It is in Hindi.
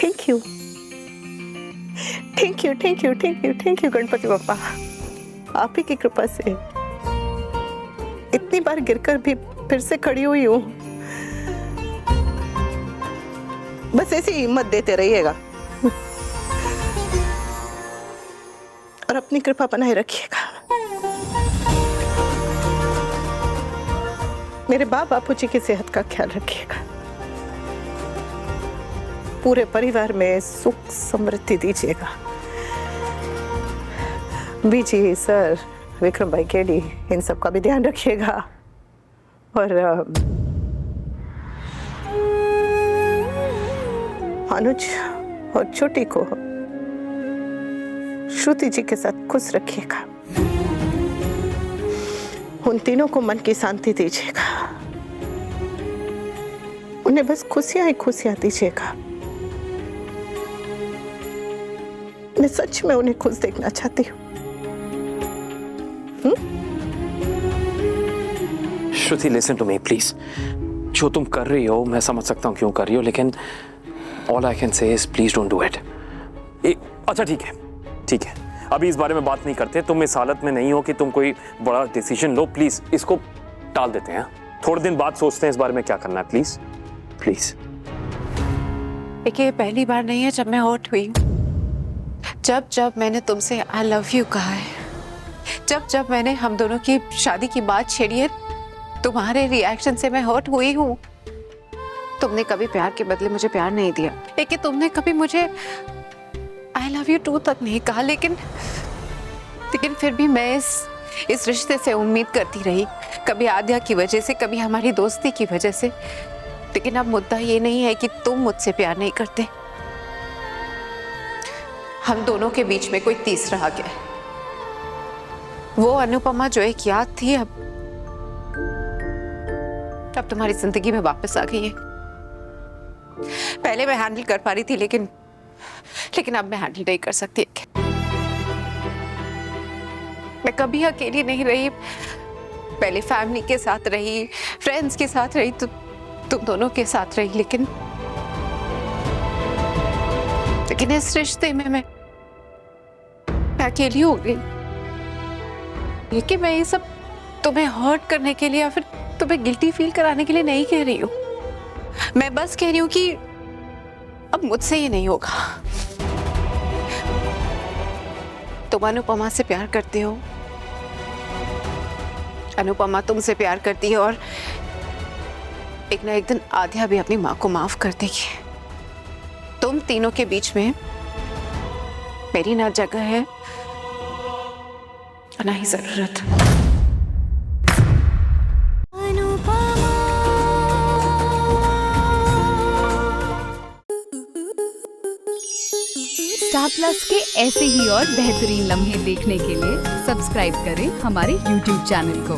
Thank you, thank you, thank you, thank you, thank you Ganpati Bappa. आप ही की कृपा से इतनी बार गिरकर भी फिर से खड़ी हुई हूँ। बस ऐसी हिम्मत देते रहिएगा और अपनी कृपा बनाए रखिएगा। मेरे बापूजी की सेहत का ख्याल रखिएगा। पूरे परिवार में सुख समृद्धि दीजिएगा। बीजी सर, विक्रम भाई, केडी, इन सब का भी ध्यान रखिएगा। और अनुज और छोटी को श्रुति जी के साथ खुश रखिएगा। उन तीनों को मन की शांति दीजिएगा। उन्हें बस खुशियां ही खुशियां दीजिएगा। मैं सच में उन्हें खुश देखना चाहती हूँ। श्रुति, लिसन टू मी प्लीज। जो तुम कर रही हो मैं समझ सकता हूँ क्यों कर रही हो, लेकिन all I can say is please don't do it. अच्छा ठीक है, ठीक है, अभी इस बारे में बात नहीं करते। तुम इस हालत में नहीं हो कि तुम कोई बड़ा डिसीजन लो। प्लीज इसको टाल देते हैं, थोड़े दिन बाद सोचते हैं इस बारे में क्या करना है। Please please. देखिए, पहली बार नहीं है जब मैं हर्ट हुई। जब जब मैंने तुमसे आई लव यू कहा है, जब जब मैंने हम दोनों की शादी की बात छेड़ी है, तुम्हारे रिएक्शन से मैं हर्ट हुई हूँ। तुमने कभी प्यार के बदले मुझे प्यार नहीं दिया, लेकिन तुमने कभी मुझे आई लव यू टू तक नहीं कहा। लेकिन फिर भी मैं इस रिश्ते से उम्मीद करती रही, कभी आद्या की वजह से, कभी हमारी दोस्ती की वजह से। लेकिन अब मुद्दा ये नहीं है कि तुम मुझसे प्यार नहीं करते, हम दोनों के बीच में कोई तीसरा आ गया है। वो अनुपमा जो एक याद थी अब तुम्हारी जिंदगी में वापस आ गई है। पहले मैं हैंडल कर पा रही थी, लेकिन अब मैं हैंडल नहीं कर सकती। मैं कभी अकेली नहीं रही, पहले फैमिली के साथ रही, फ्रेंड्स के साथ रही, तो तुम दोनों के साथ रही, लेकिन इस रिश्ते में मैं अकेली हो गई। लेकिन मैं ये सब तुम्हें हर्ट करने के लिए या फिर तुम्हें गिल्टी फील कराने के लिए नहीं कह रही हूँ। मैं बस कह रही हूँ कि अब मुझसे ये नहीं होगा। तुम अनुपमा से प्यार करते हो, अनुपमा तुमसे प्यार करती है, और एक ना एक दिन आद्या भी अपनी माँ को माफ कर देगी। तुम तीनों के बीच में मेरी ना जगह है ना ही जरूरत। स्टार प्लस के ऐसे ही और बेहतरीन लम्हे देखने के लिए सब्सक्राइब करें हमारे YouTube चैनल को।